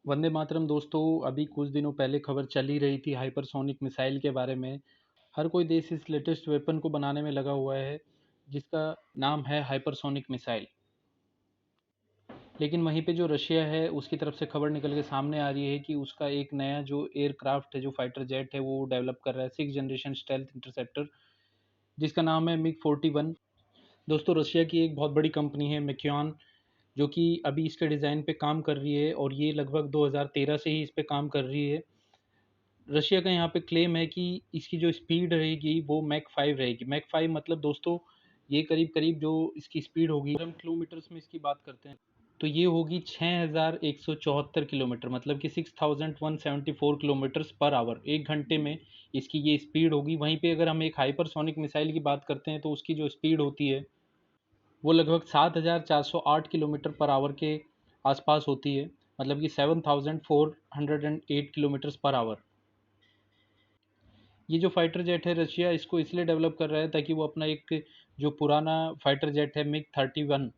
वंदे मातरम दोस्तों। अभी कुछ दिनों पहले खबर चल ही रही थी हाइपरसोनिक मिसाइल के बारे में। हर कोई देश इस लेटेस्ट वेपन को बनाने में लगा हुआ है जिसका नाम है हाइपरसोनिक मिसाइल। लेकिन वहीं पे जो रशिया है उसकी तरफ से खबर निकल के सामने आ रही है कि उसका एक नया जो एयरक्राफ्ट है, जो फाइटर जेट है, वो डेवलप कर रहा है 6 जनरेशन स्टेल्थ इंटरसेप्टर, जिसका नाम है मिग 41। दोस्तों, रशिया की एक बहुत बड़ी कंपनी है मैक्योन, जो कि अभी इसके डिज़ाइन पे काम कर रही है और ये लगभग 2013 से ही इस पे काम कर रही है। रशिया का यहाँ पे क्लेम है कि इसकी जो स्पीड रहेगी वो मैक 5 रहेगी। मैक 5 मतलब दोस्तों, ये करीब करीब जो इसकी स्पीड होगी, अगर हम किलोमीटर्स में इसकी बात करते हैं तो ये होगी 6174 किलोमीटर, मतलब कि 6174 किलोमीटर्स पर आवर। 1 घंटे में इसकी ये स्पीड होगी। वहीं पे अगर हम एक हाइपरसोनिक मिसाइल की बात करते हैं तो उसकी जो स्पीड होती है वो लगभग 7408 किलोमीटर पर आवर के आसपास होती है, मतलब कि 7408 किलोमीटर्स पर आवर। ये जो फाइटर जेट है, रशिया इसको इसलिए डेवलप कर रहा है ताकि वो अपना एक जो पुराना फाइटर जेट है मिग 31,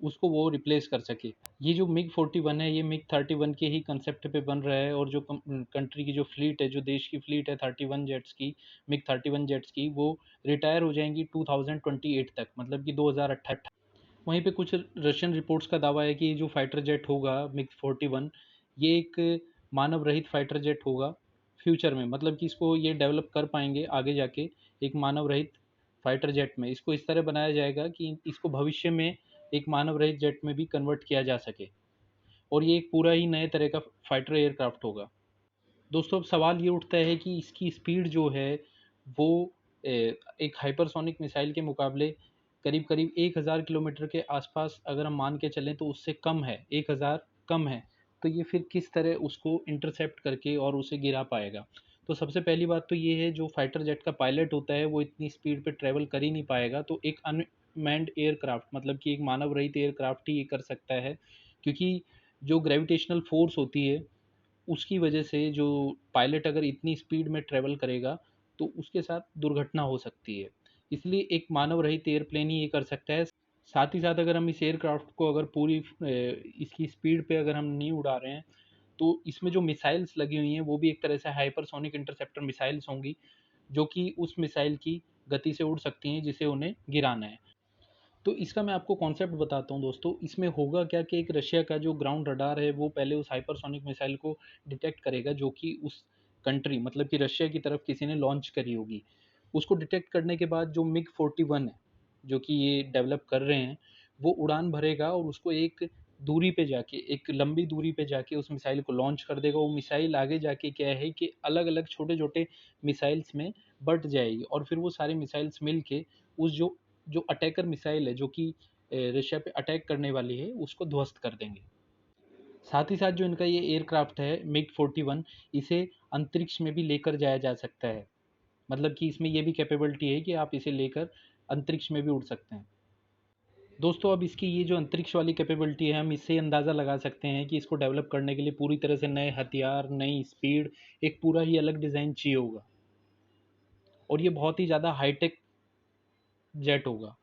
उसको वो रिप्लेस कर सके। ये जो मिग 41 है, ये मिग 31 के ही कंसेप्ट पे बन रहा है। और जो कंट्री की जो फ्लीट है, जो देश की फ्लीट है 31 जेट्स की, मिग 31 जेट्स की, वो रिटायर हो जाएंगी 2028 तक, मतलब कि 2028। वहीं पे कुछ रशियन रिपोर्ट्स का दावा है कि ये जो फाइटर जेट होगा मिग 41, ये एक मानव रहित फाइटर जेट होगा फ्यूचर में। मतलब कि इसको ये डेवलप कर पाएंगे आगे जाके एक मानव रहित फाइटर जेट में। इसको इस तरह बनाया जाएगा कि इसको भविष्य में एक मानव रहित जेट में भी कन्वर्ट किया जा सके, और ये एक पूरा ही नए तरह का फाइटर एयरक्राफ्ट होगा। दोस्तों, अब सवाल ये उठता है कि इसकी स्पीड जो है वो एक हाइपरसोनिक मिसाइल के मुकाबले करीब करीब 1000 किलोमीटर के आसपास अगर हम मान के चलें तो उससे कम है, 1000 कम है। तो ये फिर किस तरह उसको इंटरसेप्ट करके और उसे गिरा पाएगा? तो सबसे पहली बात तो ये है, जो फाइटर जेट का पायलट होता है वो इतनी स्पीड पे ट्रेवल कर ही नहीं पाएगा। तो एक अनमैन्ड एयरक्राफ्ट, मतलब कि एक मानव रहित एयरक्राफ्ट ही ये कर सकता है, क्योंकि जो ग्रेविटेशनल फोर्स होती है उसकी वजह से जो पायलट अगर इतनी स्पीड में ट्रैवल करेगा तो उसके साथ दुर्घटना हो सकती है। इसलिए एक मानव रहित एयरप्लेन ही ये कर सकता है। साथ ही साथ अगर हम इस एयरक्राफ्ट को अगर पूरी इसकी स्पीड पे अगर हम नहीं उड़ा रहे हैं तो इसमें जो मिसाइल्स लगी हुई हैं वो भी एक तरह से हाइपरसोनिक इंटरसेप्टर मिसाइल्स होंगी, जो कि उस मिसाइल की गति से उड़ सकती हैं जिसे उन्हें गिराना है। तो इसका मैं आपको कॉन्सेप्ट बताता हूँ दोस्तों। इसमें होगा क्या कि एक रशिया का जो ग्राउंड रडार है वो पहले उस हाइपरसोनिक मिसाइल को डिटेक्ट करेगा, जो कि उस कंट्री, मतलब कि रशिया की तरफ किसी ने लॉन्च करी होगी। उसको डिटेक्ट करने के बाद जो मिग 41 है, जो कि ये डेवलप कर रहे हैं, वो उड़ान भरेगा और उसको एक दूरी पे जाके, एक लंबी दूरी पे जाके उस मिसाइल को लॉन्च कर देगा। वो मिसाइल आगे जाके क्या है कि अलग अलग छोटे छोटे मिसाइल्स में बट जाएगी, और फिर वो सारे मिसाइल्स मिल के उस जो जो अटैकर मिसाइल है, जो कि रशिया पे अटैक करने वाली है, उसको ध्वस्त कर देंगे। साथ ही साथ जो इनका ये एयरक्राफ्ट है मिग 41, इसे अंतरिक्ष में भी लेकर जाया जा सकता है। मतलब कि इसमें ये भी कैपेबिलिटी है कि आप इसे लेकर अंतरिक्ष में भी उड़ सकते हैं। दोस्तों, अब इसकी ये जो अंतरिक्ष वाली कैपेबिलिटी है, हम इससे अंदाज़ा लगा सकते हैं कि इसको डेवलप करने के लिए पूरी तरह से नए हथियार, नई स्पीड, एक पूरा ही अलग डिज़ाइन चाहिए होगा, और ये बहुत ही ज़्यादा हाईटेक जेट होगा।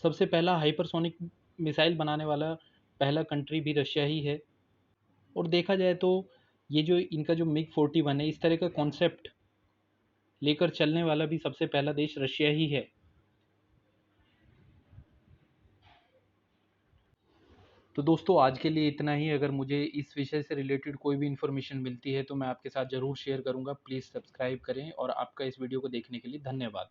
सबसे पहला हाइपरसोनिक मिसाइल बनाने वाला पहला कंट्री भी रशिया ही है। और देखा जाए तो ये जो इनका जो मिग 41 है, इस तरह का कॉन्सेप्ट लेकर चलने वाला भी सबसे पहला देश रशिया ही है। तो दोस्तों, आज के लिए इतना ही। अगर मुझे इस विषय से रिलेटेड कोई भी इन्फॉर्मेशन मिलती है तो मैं आपके साथ ज़रूर शेयर करूँगा। प्लीज़ सब्सक्राइब करें, और आपका इस वीडियो को देखने के लिए धन्यवाद।